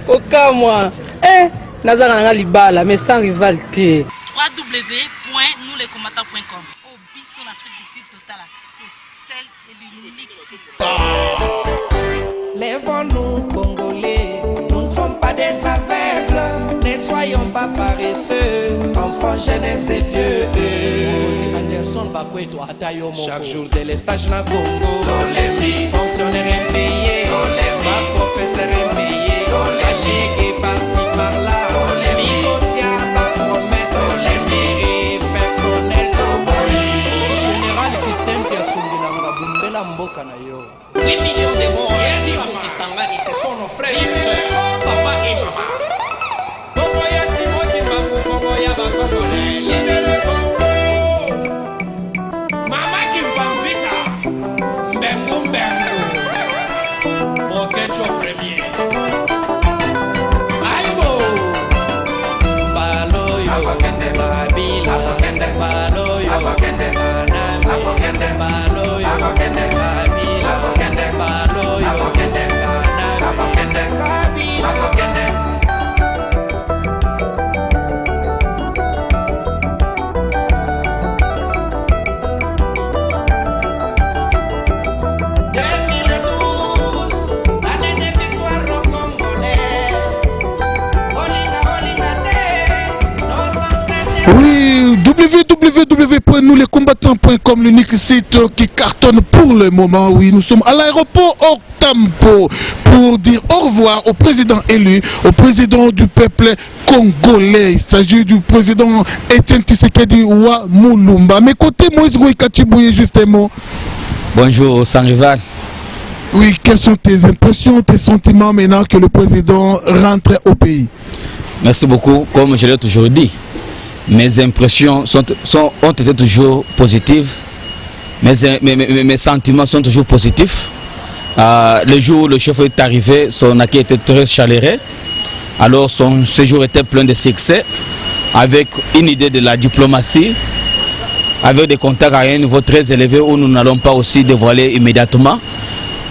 Koka moi. Nazana nga libala mais sans rivalité. www.nousleskomatants.com. Au bis en Afrique du Sud total. C'est celle et l'unique site. Lèvons-nous Congolais, nous ne sommes pas des aveugles, ne soyons pas paresseux, enfants, jeunes et vieux. Chaque jour de l'estage na Congo, fonctionnaire impayé, professeur impayé, caché par-ci par-là, négociant ma promesse, mairie personnel général qui s'aime Sungilanga Bumbela Mboka na yo. 8 millions de morts, Kisangani, ce sont nos frères et sœurs, papa et maman. Boboya Simo Kimbangu, Boboya Bakongolais, libérez Congo. Mama Kimbambika, Mbengu Mbengu, Bokecho premier. Aibo, Baloyo, Abakende Babila, Abakende Baloyo, Abakende Banami, Abakende Baloyo, Abakende Babila, Abakende Baloyo, Abakende Banami, Abakende Babila, Abakende. Oui, www.nousleskomatants.com, l'unique site qui cartonne pour le moment. Oui, nous sommes à l'aéroport Octampo pour dire au revoir au président élu, au président du peuple congolais. Il s'agit du président Etienne Tshisekedi Wa Mulumba. Mais côté Moïse Roy-Kachibouye, justement. Bonjour, sans rival. Oui, quelles sont tes impressions, tes sentiments maintenant que le président rentre au pays? Merci beaucoup. Comme je l'ai toujours dit, mes impressions ont été toujours positives. Mes sentiments sont toujours positifs. Le jour où le chef est arrivé, son accueil était très chaleureux. Alors son séjour était plein de succès, avec une idée de la diplomatie, avec des contacts à un niveau très élevé où nous n'allons pas aussi dévoiler immédiatement.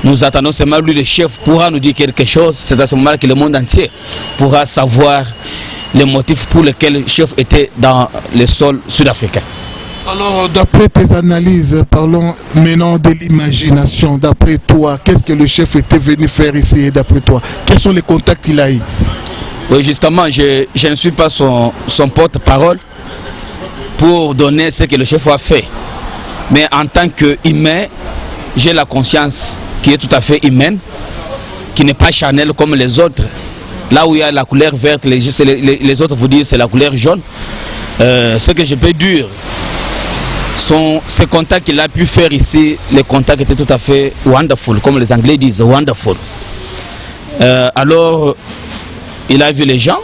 Nous attendons seulement lui, le chef, pourra nous dire quelque chose. C'est à ce moment-là que le monde entier pourra savoir les motifs pour lesquels le chef était dans le sol sud-africain. Alors, d'après tes analyses, parlons maintenant de l'imagination. D'après toi, qu'est-ce que le chef était venu faire ici? D'après toi, quels sont les contacts qu'il a eu? Oui, justement, je ne suis pas son porte-parole pour donner ce que le chef a fait. Mais en tant qu'humain, j'ai la conscience qui est tout à fait humaine, qui n'est pas charnelle comme les autres. Là où il y a la couleur verte, les autres vous disent c'est la couleur jaune. Ce que je peux dire, ces contacts qu'il a pu faire ici, les contacts étaient tout à fait wonderful, comme les Anglais disent, wonderful. Alors, il a vu les gens,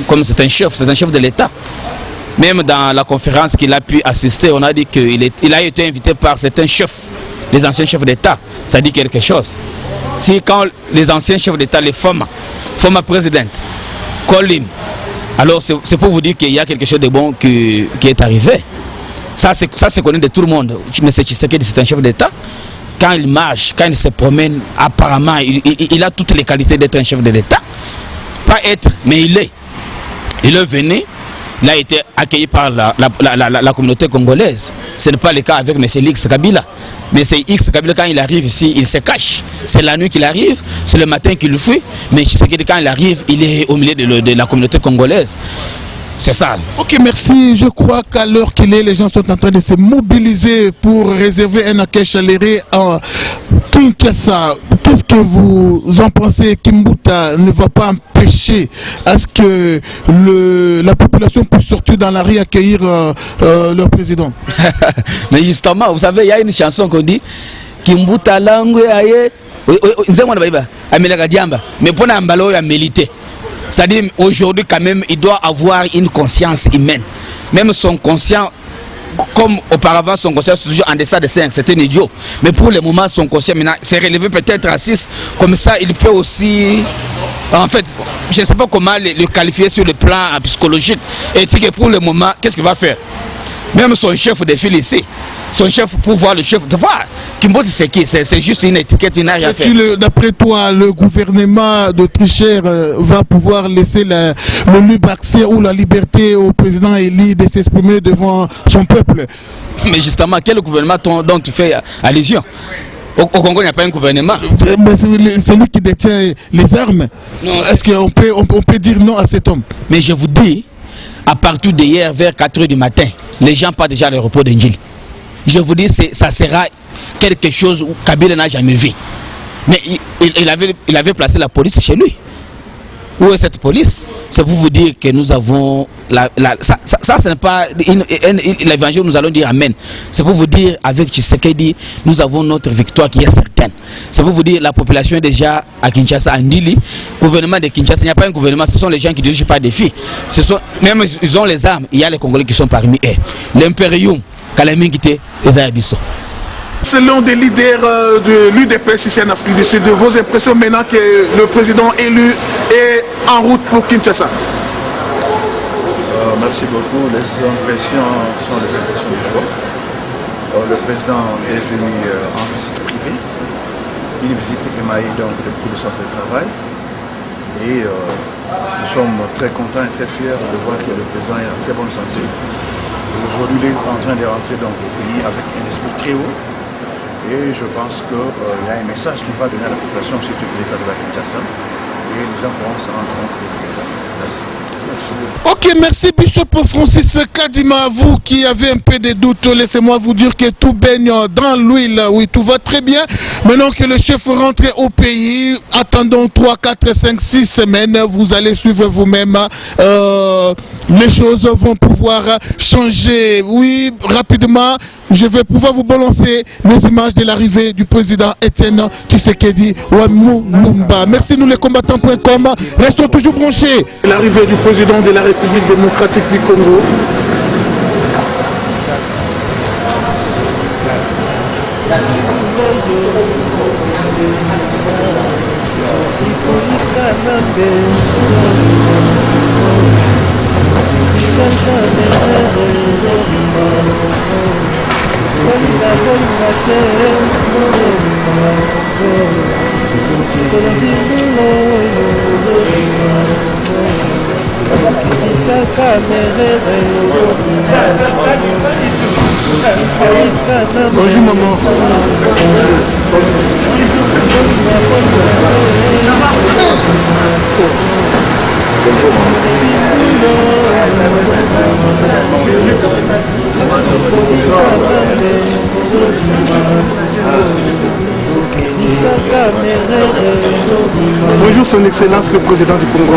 comme c'est un chef de l'État. Même dans la conférence qu'il a pu assister, on a dit qu'il a été invité par certains chefs, les anciens chefs d'État. Ça dit quelque chose. Si quand les anciens chefs d'État, les former présidente, Colin, alors c'est pour vous dire qu'il y a quelque chose de bon qui est arrivé. Ça c'est connu de tout le monde. Mais c'est Tshisekedi, c'est un chef d'État. Quand il marche, quand il se promène, apparemment, il a toutes les qualités d'être un chef de l'État. Pas être, mais il est. Il est venu, il a été accueilli par la communauté congolaise. Ce n'est pas le cas avec M. X Kabila. Mais c'est X Kabila, quand il arrive ici, il se cache. C'est la nuit qu'il arrive, c'est le matin qu'il fuit. Mais quand il arrive, il est au milieu de la communauté congolaise. C'est ça. Ok, merci. Je crois qu'à l'heure qu'il est, les gens sont en train de se mobiliser pour réserver un accueil chaleureux à Kinshasa. Qu'est-ce que vous en pensez? Kimbuta ne va pas empêcher à ce que la population puisse sortir dans la rue accueillir leur président. Mais justement, vous savez, il y a une chanson qu'on dit Kimbuta langue aye, mais pour l'ambalo, il a mérité. C'est-à-dire, aujourd'hui, quand même, il doit avoir une conscience humaine. Même son conscient, comme auparavant, son conscient, c'est toujours en deçà de 5, c'est un idiot. Mais pour le moment, son conscient, maintenant, c'est relevé peut-être à 6. Comme ça, il peut aussi... En fait, je ne sais pas comment le qualifier sur le plan psychologique. Et que pour le moment, qu'est-ce qu'il va faire? Même son chef de file ici, son chef pour voir le chef de voir. Kimbo Tshisekedi, c'est juste une étiquette, il n'a rien fait. D'après toi, le gouvernement d'Autrichère va pouvoir laisser le libre accès ou la liberté au président élu de s'exprimer devant son peuple? Mais justement, quel gouvernement dont tu fais allusion? Au Congo, il n'y a pas un gouvernement. C'est lui qui détient les armes. Est-ce qu'on peut dire non à cet homme? Mais je vous dis, à partir d'hier, vers 4 h du matin, les gens partent déjà à l'aéroport d'Indjili. Je vous dis, ça sera quelque chose où Kabila n'a jamais vu. Mais il avait placé la police chez lui. Où est cette police? C'est pour vous dire que nous avons... ça ce n'est pas l'évangile, nous allons dire Amen. C'est pour vous dire, avec Tshisekedi, nous avons notre victoire qui est certaine. C'est pour vous dire, la population est déjà à Kinshasa, à Ndili. Le gouvernement de Kinshasa, il n'y a pas un gouvernement, ce sont les gens qui dirigent pas des filles. Même ils ont les armes, il y a les Congolais qui sont parmi eux. L'impérium, Kalamingite, les Ayabiso. Selon des leaders de l'UDPS ici en Afrique du Sud, vos impressions maintenant que le président élu est en route pour Kinshasa? Merci beaucoup. Les impressions sont des impressions de joie. Le président est venu en visite privée, une visite émaillée donc de beaucoup de sens de travail. Et nous sommes très contents et très fiers de voir que le président est en très bonne santé. Aujourd'hui, il est en train de rentrer donc au pays avec un esprit très haut. Et je pense qu'il y a un message qui va donner à la population, surtout de l'État de la Kinshasa. Et les gens pourront se rendre compte de l'État. Merci. Ok, merci Bishop Francis Kadima. Vous qui avez un peu de doutes, laissez-moi vous dire que tout baigne dans l'huile. Oui, tout va très bien. Maintenant que le chef rentre au pays, attendons 3, 4, 5, 6 semaines. Vous allez suivre vous-même. Les choses vont pouvoir changer. Oui, rapidement. Je vais pouvoir vous balancer les images de l'arrivée du président Etienne Tshisekedi Wamulumba. Merci nous les combattants.com. Restons toujours branchés. L'arrivée du président de la République démocratique du Congo. Bonjour maman. Bonjour son excellence le président du Congo.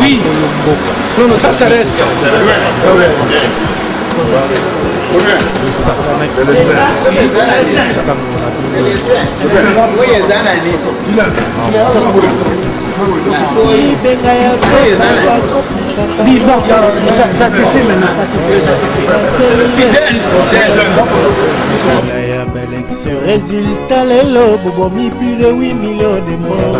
Oui. Non, non, ça reste. Dis bon, ça suffit maintenant, ça suffit. Fidèle. Résultat lelo bobomi plus de 8 millions de morts.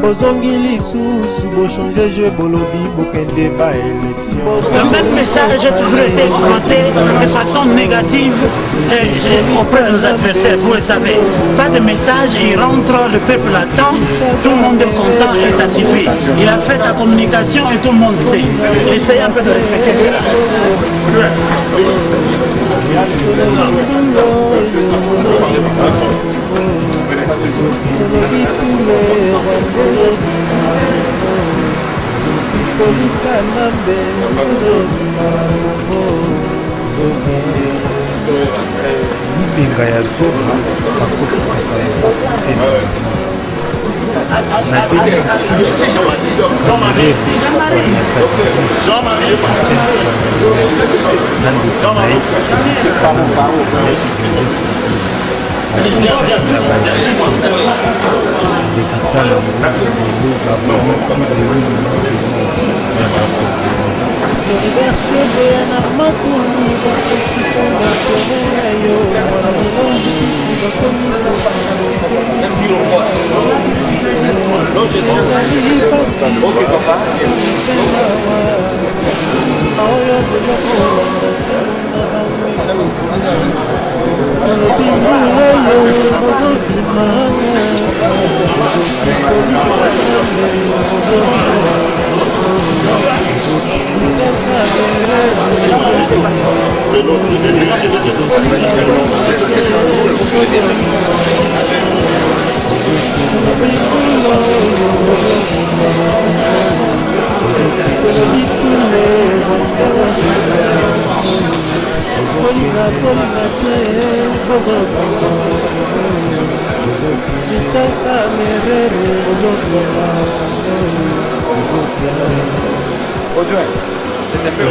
Bozongi lisusu bochanger jeu bolobi bokende ba élection. Ce même message a toujours été exploité de façon négative auprès de nos adversaires, vous le savez. Pas de message, il rentre, le peuple attend, tout le monde est content et ça suffit. Il a fait sa communication et tout le monde sait. Essayez un peu de respecter cela.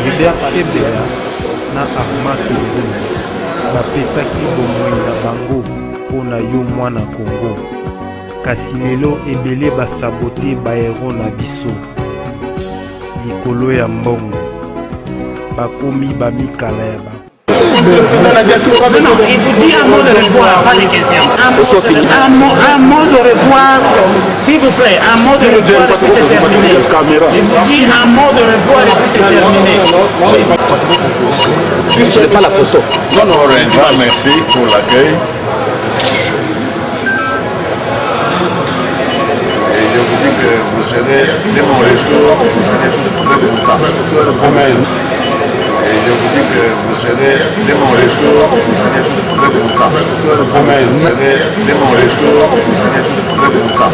Leader Kebea na Arma Kebea bapesaki bomoi na bango mpona yo mwana Congo kasi lelo ebele basabote baero na biso likolo ya mbongo bakomi bamikala ya ba. Non, il vous dit un mot de revoir, pas de questions. Un mot de revoir, s'il vous plaît, un mot de revoir et puis c'est terminé. Il vous dit un mot de revoir et puis c'est terminé. Je n'ai pas la photo. Non, merci pour l'accueil. Et je vous dis que vous serez dès mon retour, vous serez tous très contents. Amen. Et je vous dis que vous serez dès mon retour, vous serez tous très contents. Amen. Dès mon retour, vous serez tous très contents.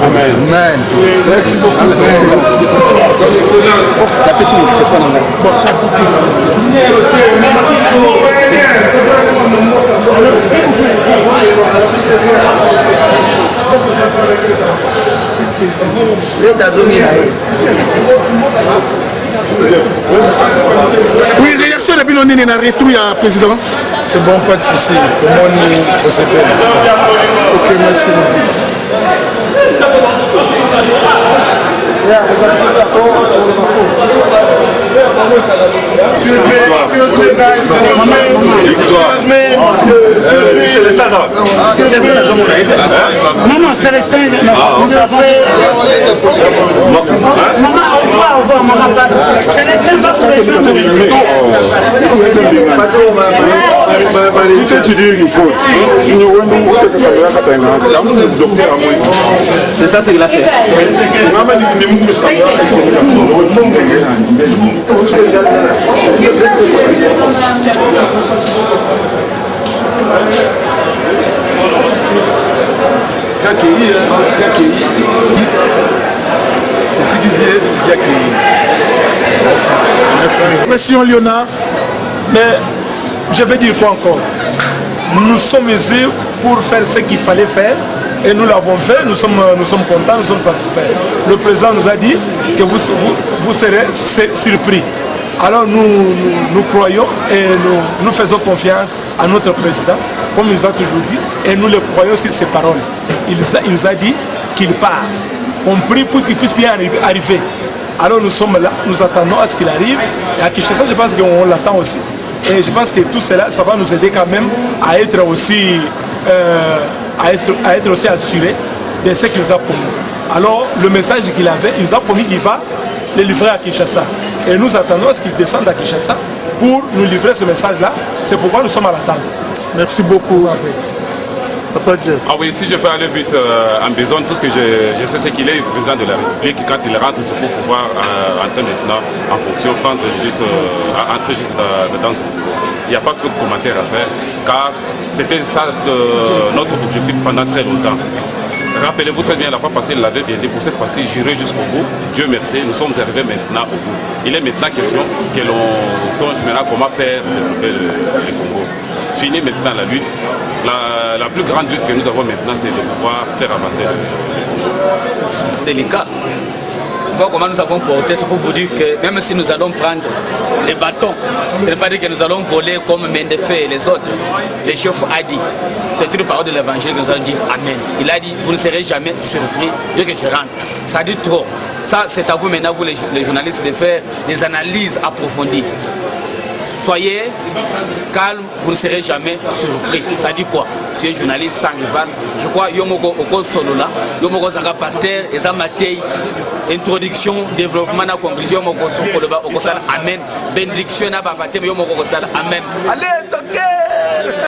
Amen. Amen. Merci beaucoup. Oui, réaction de Bilonine na retour à président. C'est bon, pas de souci. Tout le monde est fait. Ok, merci. Maman, Célestin, nous avons... Maman, au revoir, maman. Célestin va pour les gens. C'est ça, c'est qu'il a fait. Monsieur Léonard. Mais je vais dire quoi encore? Nous sommes ici pour faire ce qu'il fallait faire et nous l'avons fait, nous sommes contents, nous sommes satisfaits. Le président nous a dit que vous serez surpris. Alors nous croyons et nous faisons confiance à notre président, comme il nous a toujours dit, et nous le croyons sur ses paroles. Il nous a dit qu'il part, compris pour qu'il puisse bien arriver. Alors nous sommes là, nous attendons à ce qu'il arrive. Et à Kinshasa, je pense qu'on l'attend aussi. Et je pense que tout cela, ça va nous aider quand même à être aussi, assuré de ce qu'il nous a promis. Alors le message qu'il avait, il nous a promis qu'il va le livrer à Kinshasa. Et nous attendons à ce qu'il descende à Kinshasa pour nous livrer ce message-là. C'est pourquoi nous sommes à l'attente. Merci beaucoup. Ah oui, si je peux aller vite en besoin, tout ce que je sais, c'est qu'il est président de la République. Quand il rentre, c'est pour pouvoir entrer maintenant en fonction, entrer juste dans son bureau. Il n'y a pas que de commentaires à faire, car c'était ça notre objectif pendant très longtemps. Rappelez-vous très bien, la fois passée, il l'avait bien dit, pour cette fois-ci, j'irai jusqu'au bout. Dieu merci, nous sommes arrivés maintenant au bout. Il est maintenant question que l'on songe maintenant comment faire le Congo. Fini maintenant la lutte. La plus grande lutte que nous avons maintenant, c'est de pouvoir faire avancer. Délicat. vois comment nous avons porté, c'est pour vous dire que même si nous allons prendre les bâtons, ce n'est pas dire que nous allons voler comme Mendefé et les autres. Le chef a dit, c'est une parole de l'évangile que nous allons dire Amen. Il a dit, vous ne serez jamais surpris dès que je rentre. Ça dit trop. Ça, c'est à vous maintenant, vous les journalistes, de faire des analyses approfondies. Soyez calme, vous ne serez jamais surpris. Ça dit quoi? Tu es journaliste sans rival. Je crois Yomoko Oko Solola, Yomoko Zanga Pasteur, et ça Matei, introduction, développement, la conclusion, Yomoko Sokoloba, Oko Sal, Amen. Bénédiction, Yomoko Sal, Amen. Allez, toquez!